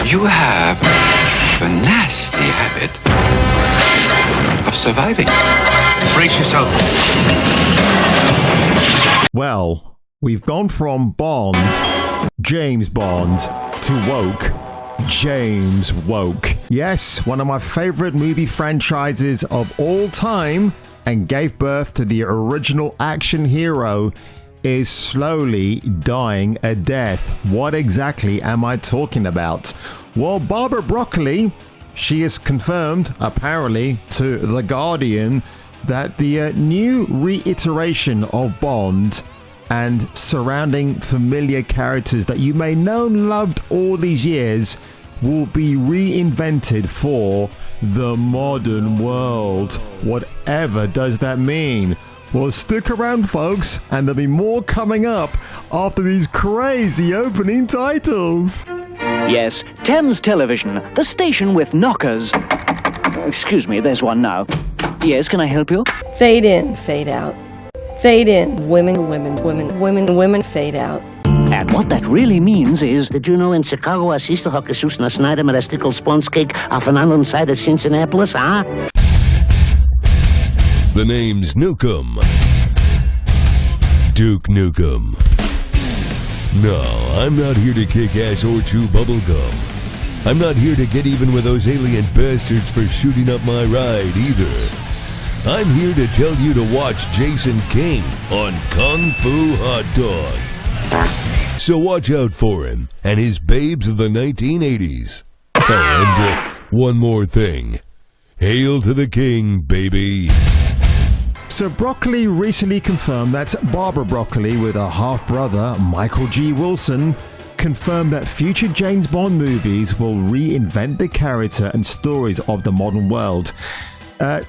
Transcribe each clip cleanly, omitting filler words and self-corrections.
You have the nasty habit of surviving. Brace yourself. Well, we've gone from Bond, James Bond, to woke, James Woke. Yes, one of my favorite movie franchises of all time, and gave birth to the original action hero, is slowly dying a death. What exactly am I talking about? Well, Barbara Broccoli, she is confirmed, apparently, to The Guardian, that the new reiteration of Bond and surrounding familiar characters that you may know and loved all these years will be reinvented for the modern world. Whatever does that mean? Well, stick around, folks, and there'll be more coming up after these crazy opening titles. Yes, Thames Television, the station with knockers. Excuse me, there's one now. Yes, can I help you? Fade in, fade out. Fade in. Women, women, women, women, women, fade out. And what that really means is... Did you know in Chicago a sister hockey sus na Snyder med a stickle sponge cake off an island side of Cincinnati, huh? The name's Nukem. Duke Nukem. No, I'm not here to kick ass or chew bubblegum. I'm not here to get even with those alien bastards for shooting up my ride either. I'm here to tell you to watch Jason King on Kung Fu Hot Dog. So watch out for him and his babes of the 1980s. Oh, and one more thing. Hail to the king, baby. So Broccoli recently confirmed that Barbara Broccoli, with her half-brother Michael G. Wilson, confirmed that future James Bond movies will reinvent the character and stories of the modern world.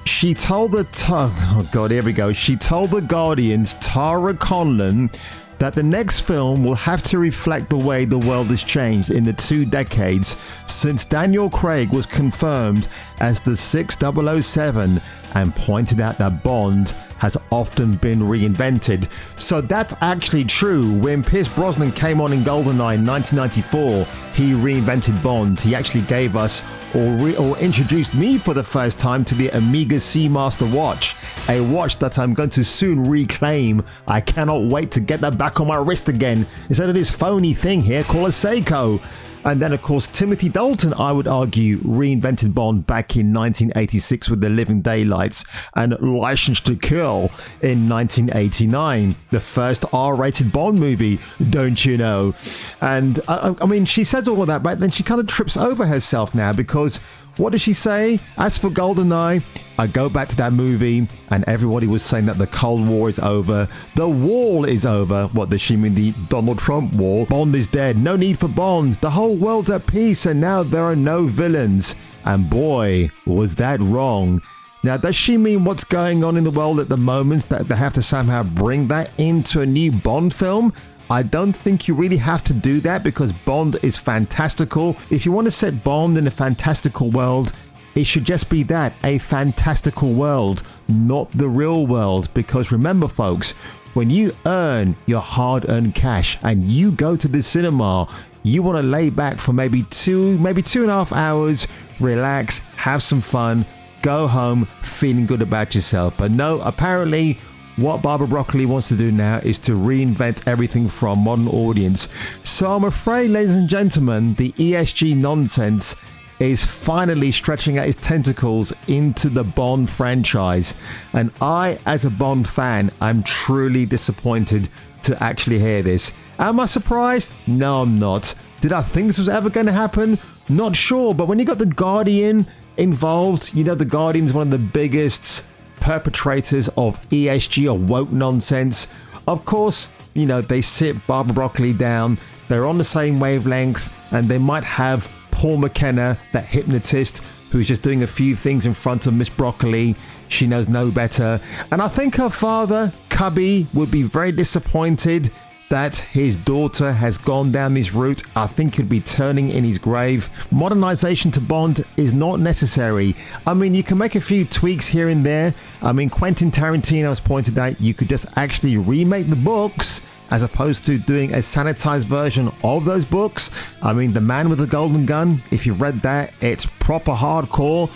She told She told the Guardian's Tara Conlon that the next film will have to reflect the way the world has changed in the 2 decades since Daniel Craig was confirmed as the 6007, and pointed out that Bond has often been reinvented. So that's actually true. When Pierce Brosnan came on in GoldenEye in 1994, he reinvented Bond. He actually gave us or introduced me for the first time to the Omega Seamaster watch, a watch that I'm going to soon reclaim. I cannot wait to get that back on my wrist again instead of this phony thing here called a Seiko. And then, of course, Timothy Dalton, I would argue, reinvented Bond back in 1986 with The Living Daylights and License to Kill in 1989. The first R-rated Bond movie, don't you know? And, I mean, she says all of that, but then she kind of trips over herself now because... What does she say? As for GoldenEye, I go back to that movie and everybody was saying that the Cold War is over. The wall is over. What does she mean? The Donald Trump wall? Bond is dead. No need for Bond. The whole world's at peace and now there are no villains. And boy, was that wrong. Now, does she mean what's going on in the world at the moment, that they have to somehow bring that into a new Bond film? I don't think you really have to do that because Bond is fantastical. If you want to set Bond in a fantastical world, it should just be that, a fantastical world, not the real world. Because remember, folks, when you earn your hard-earned cash and you go to the cinema, you want to lay back for maybe 2.5 hours, relax, have some fun, go home feeling good about yourself. But no, apparently... what Barbara Broccoli wants to do now is to reinvent everything for a modern audience. So I'm afraid, ladies and gentlemen, the ESG nonsense is finally stretching out its tentacles into the Bond franchise. And I, as a Bond fan, I'm truly disappointed to actually hear this. Am I surprised? No, I'm not. Did I think this was ever going to happen? Not sure. But when you got The Guardian involved, you know The Guardian's one of the biggest... perpetrators of ESG or woke nonsense. Of course, you know, they sit Barbara Broccoli down, they're on the same wavelength, and they might have Paul McKenna, that hypnotist, who's just doing a few things in front of Miss Broccoli. She knows no better. And I think her father, Cubby, would be very disappointed that his daughter has gone down this route. I think he'd be turning in his grave. Modernization to Bond is not necessary. I mean, you can make a few tweaks here and there. I mean, Quentin Tarantino has pointed out you could just actually remake the books as opposed to doing a sanitized version of those books. I mean, The Man with the Golden Gun, if you've read that, it's proper hardcore,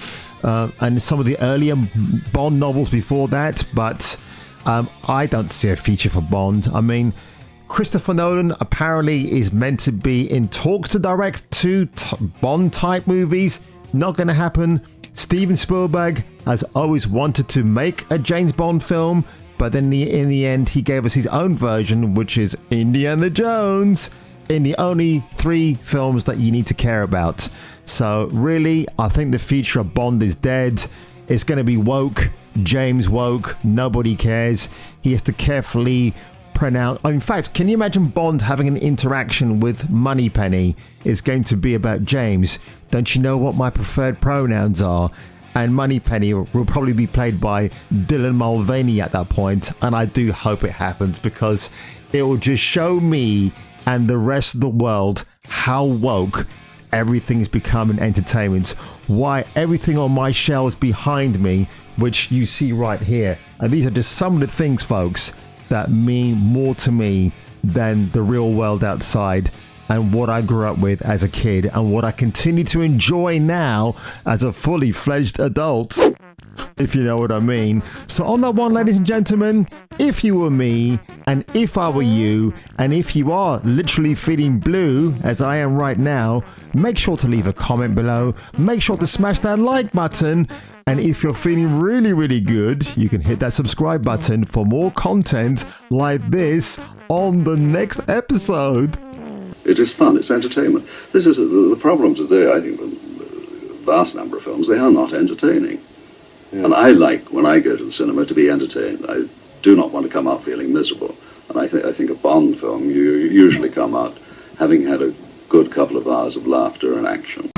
and some of the earlier Bond novels before that, but I don't see a feature for Bond. I mean, Christopher Nolan apparently is meant to be in talks to direct two Bond type movies. Not going to happen. Steven Spielberg has always wanted to make a James Bond film, but then in the end he gave us his own version, which is Indiana Jones, in the only 3 films that you need to care about. So really, I think the future of Bond is dead. It's going to be woke, James woke, nobody cares. He has to carefully pronounce. In fact, can you imagine Bond having an interaction with Moneypenny? It's going to be about James. Don't you know what my preferred pronouns are? And Moneypenny will probably be played by Dylan Mulvaney at that point, and I do hope it happens, because it will just show me and the rest of the world how woke everything's become in entertainment. Why everything on my shelves behind me, which you see right here, and these are just some of the things, folks, that mean more to me than the real world outside and what I grew up with as a kid and what I continue to enjoy now as a fully fledged adult, if you know what I mean. So on that one, ladies and gentlemen, if you were me and if I were you, and if you are literally feeling blue as I am right now, make sure to leave a comment below. Make sure to smash that like button. And if you're feeling really, really good, you can hit that subscribe button for more content like this on the next episode. It is fun, it's entertainment. This is the problem today, I think, with a vast number of films. They are not entertaining. Yeah. And I like, when I go to the cinema, to be entertained. I do not want to come out feeling miserable. And I think a Bond film, you usually come out having had a good couple of hours of laughter and action.